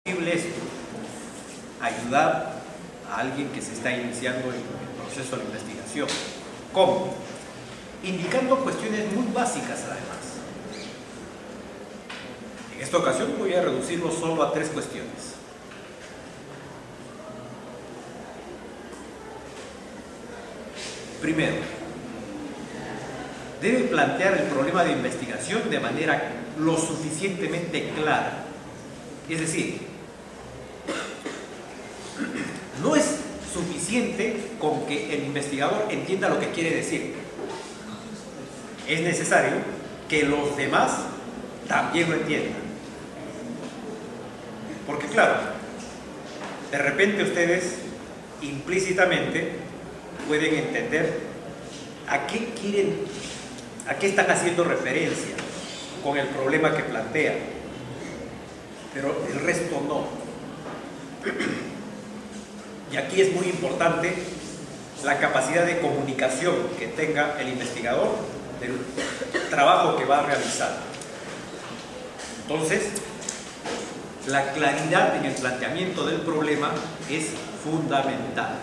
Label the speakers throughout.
Speaker 1: posible esto? Ayudar a alguien que se está iniciando en el proceso de investigación. ¿Cómo? Indicando cuestiones muy básicas además. En esta ocasión voy a reducirlo solo a 3 cuestiones. Primero, debe plantear el problema de investigación de manera lo suficientemente clara. Es decir, no es suficiente con que el investigador entienda lo que quiere decir. Es necesario que los demás también lo entiendan. Porque claro, de repente ustedes implícitamente pueden entender a qué están haciendo referencia con el problema que plantean, pero el resto no. Y aquí es muy importante la capacidad de comunicación que tenga el investigador del trabajo que va a realizar. Entonces, la claridad en el planteamiento del problema es fundamental.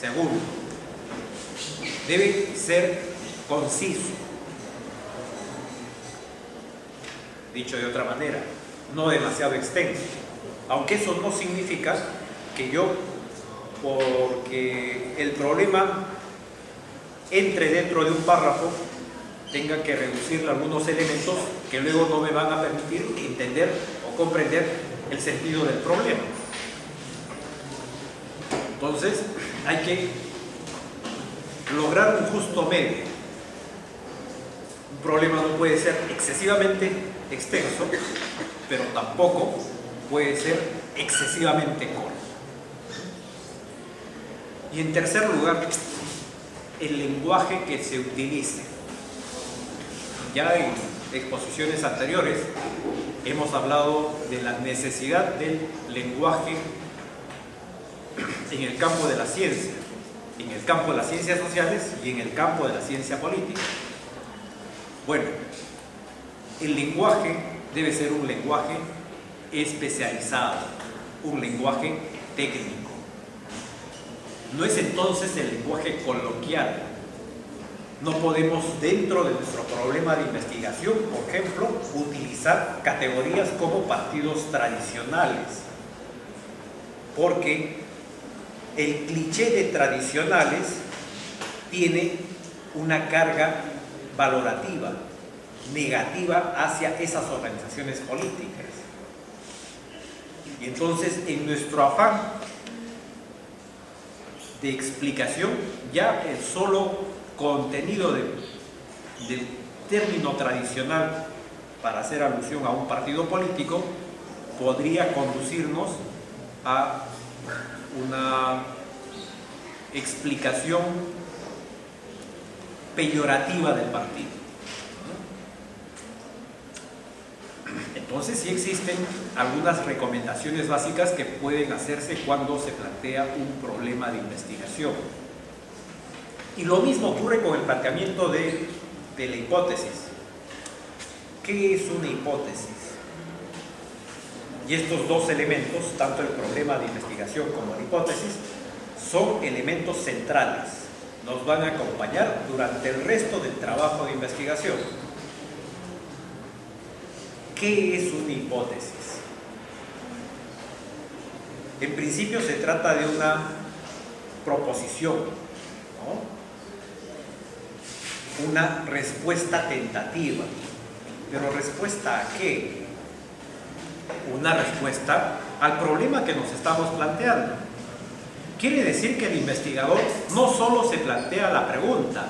Speaker 1: Segundo, debe ser conciso. Dicho de otra manera, no demasiado extenso. Aunque eso no significa que yo, porque el problema entre dentro de un párrafo, tenga que reducirle algunos elementos que luego no me van a permitir entender o comprender el sentido del problema. Entonces, hay que lograr un justo medio. Un problema no puede ser excesivamente extenso, pero tampoco puede ser excesivamente corto. Y en tercer lugar, el lenguaje que se utilice. Ya en exposiciones anteriores hemos hablado de la necesidad del lenguaje en el campo de la ciencia, en el campo de las ciencias sociales y en el campo de la ciencia política. Bueno, el lenguaje debe ser un lenguaje especializado, un lenguaje técnico. No es entonces el lenguaje coloquial. No podemos, dentro de nuestro problema de investigación, por ejemplo, utilizar categorías como partidos tradicionales, porque el cliché de tradicionales tiene una carga valorativa, negativa hacia esas organizaciones políticas. Y entonces, en nuestro afán de explicación, ya el solo contenido del término tradicional para hacer alusión a un partido político podría conducirnos a una explicación peyorativa del partido. Entonces sí existen algunas recomendaciones básicas que pueden hacerse cuando se plantea un problema de investigación. Y lo mismo ocurre con el planteamiento de la hipótesis. ¿Qué es una hipótesis? Y estos dos elementos, tanto el problema de investigación como la hipótesis, son elementos centrales. Nos van a acompañar durante el resto del trabajo de investigación. ¿Qué es una hipótesis? En principio se trata de una proposición, ¿no? Una respuesta tentativa. ¿Pero respuesta a qué? Una respuesta al problema que nos estamos planteando. Quiere decir que el investigador no solo se plantea la pregunta.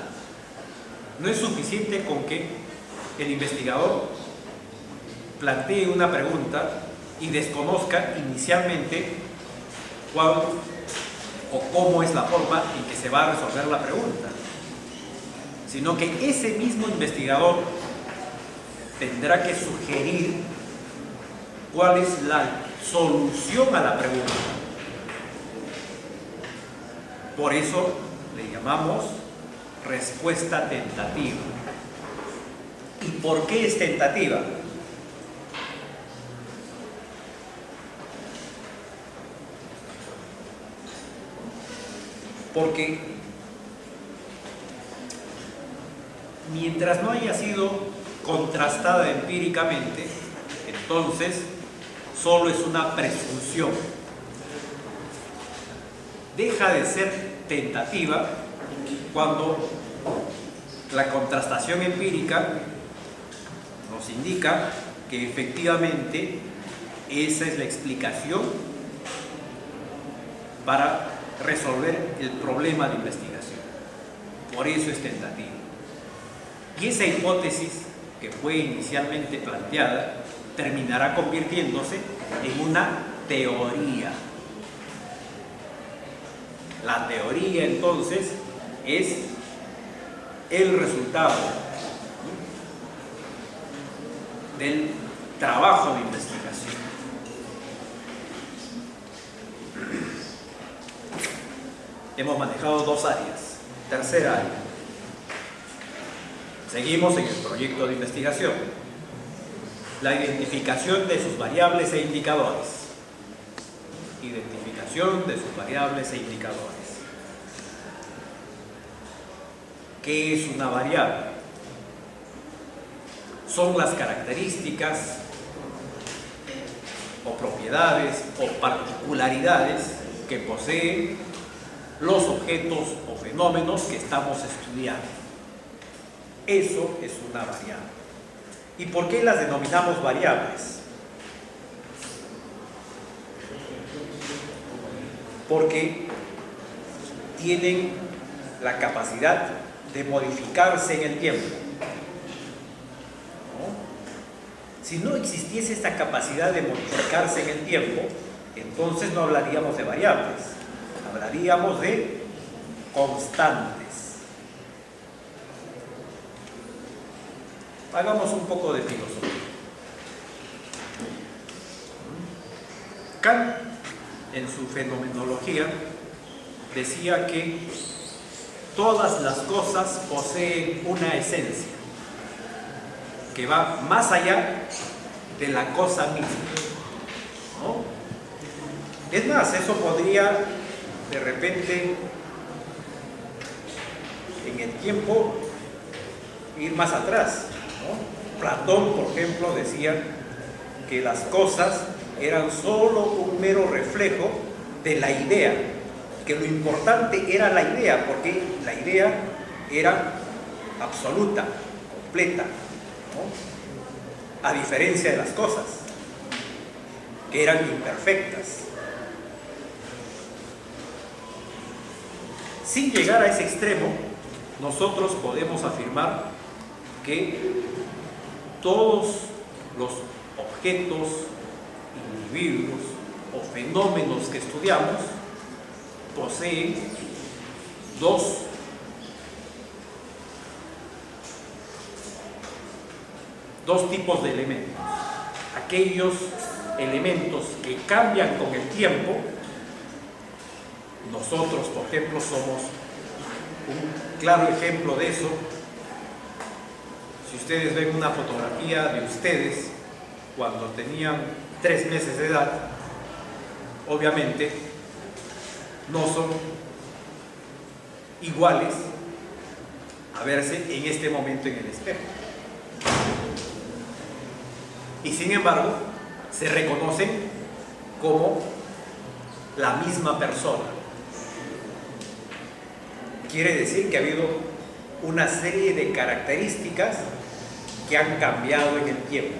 Speaker 1: No es suficiente con que el investigador plantee una pregunta y desconozca inicialmente cuál o cómo es la forma en que se va a resolver la pregunta, sino que ese mismo investigador tendrá que sugerir cuál es la solución a la pregunta. Por eso le llamamos respuesta tentativa. ¿Y por qué es tentativa? Porque mientras no haya sido contrastada empíricamente, entonces solo es una presunción. Deja de ser tentativa cuando la contrastación empírica nos indica que efectivamente esa es la explicación para resolver el problema de investigación. Por eso es tentativa. Y esa hipótesis que fue inicialmente planteada terminará convirtiéndose en una teoría. La teoría entonces es el resultado del trabajo de investigación. Hemos manejado dos áreas. Tercera área. Seguimos en el proyecto de investigación. La identificación de sus variables e indicadores. Identificación de sus variables e indicadores. ¿Qué es una variable? Son las características o propiedades o particularidades que poseen los objetos o fenómenos que estamos estudiando. Eso es una variable. ¿Y por qué las denominamos variables? Porque tienen la capacidad de modificarse en el tiempo. ¿No? Si no existiese esta capacidad de modificarse en el tiempo, entonces no hablaríamos de variables, hablaríamos de constantes. Hagamos un poco de filosofía. Kant, en su fenomenología, decía que todas las cosas poseen una esencia que va más allá de la cosa misma, ¿no? Es más, eso podría de repente en el tiempo ir más atrás, ¿no? Platón, por ejemplo, decía que las cosas eran solo un mero reflejo de la idea, que lo importante era la idea, porque la idea era absoluta, completa, ¿no? A diferencia de las cosas, que eran imperfectas. Sin llegar a ese extremo, nosotros podemos afirmar que todos los objetos, individuos o fenómenos que estudiamos poseen dos tipos de elementos. Aquellos elementos que cambian con el tiempo. Nosotros, por ejemplo, somos un claro ejemplo de eso. Si ustedes ven una fotografía de ustedes cuando tenían 3 meses de edad, obviamente no son iguales a verse en este momento en el espejo. Y sin embargo, se reconocen como la misma persona. Quiere decir que ha habido una serie de características que han cambiado en el tiempo.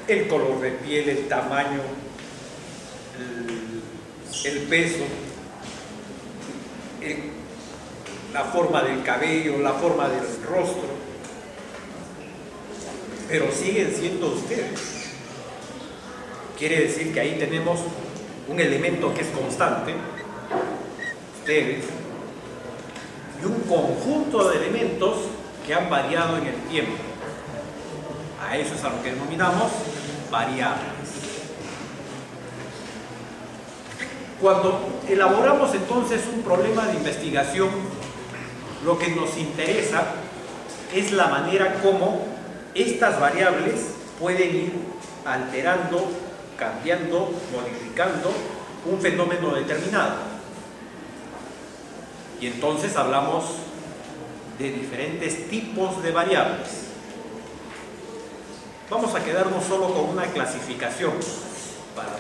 Speaker 1: El color de piel, el tamaño, el peso, la forma del cabello, la forma del rostro, pero siguen siendo ustedes. Quiere decir que ahí tenemos un elemento que es constante, ustedes, y un conjunto de elementos que han variado en el tiempo. A eso es a lo que denominamos variables. Cuando elaboramos entonces un problema de investigación, lo que nos interesa es la manera como estas variables pueden ir alterando, cambiando, modificando un fenómeno determinado. Y entonces hablamos de diferentes tipos de variables. Vamos a quedarnos solo con una clasificación para no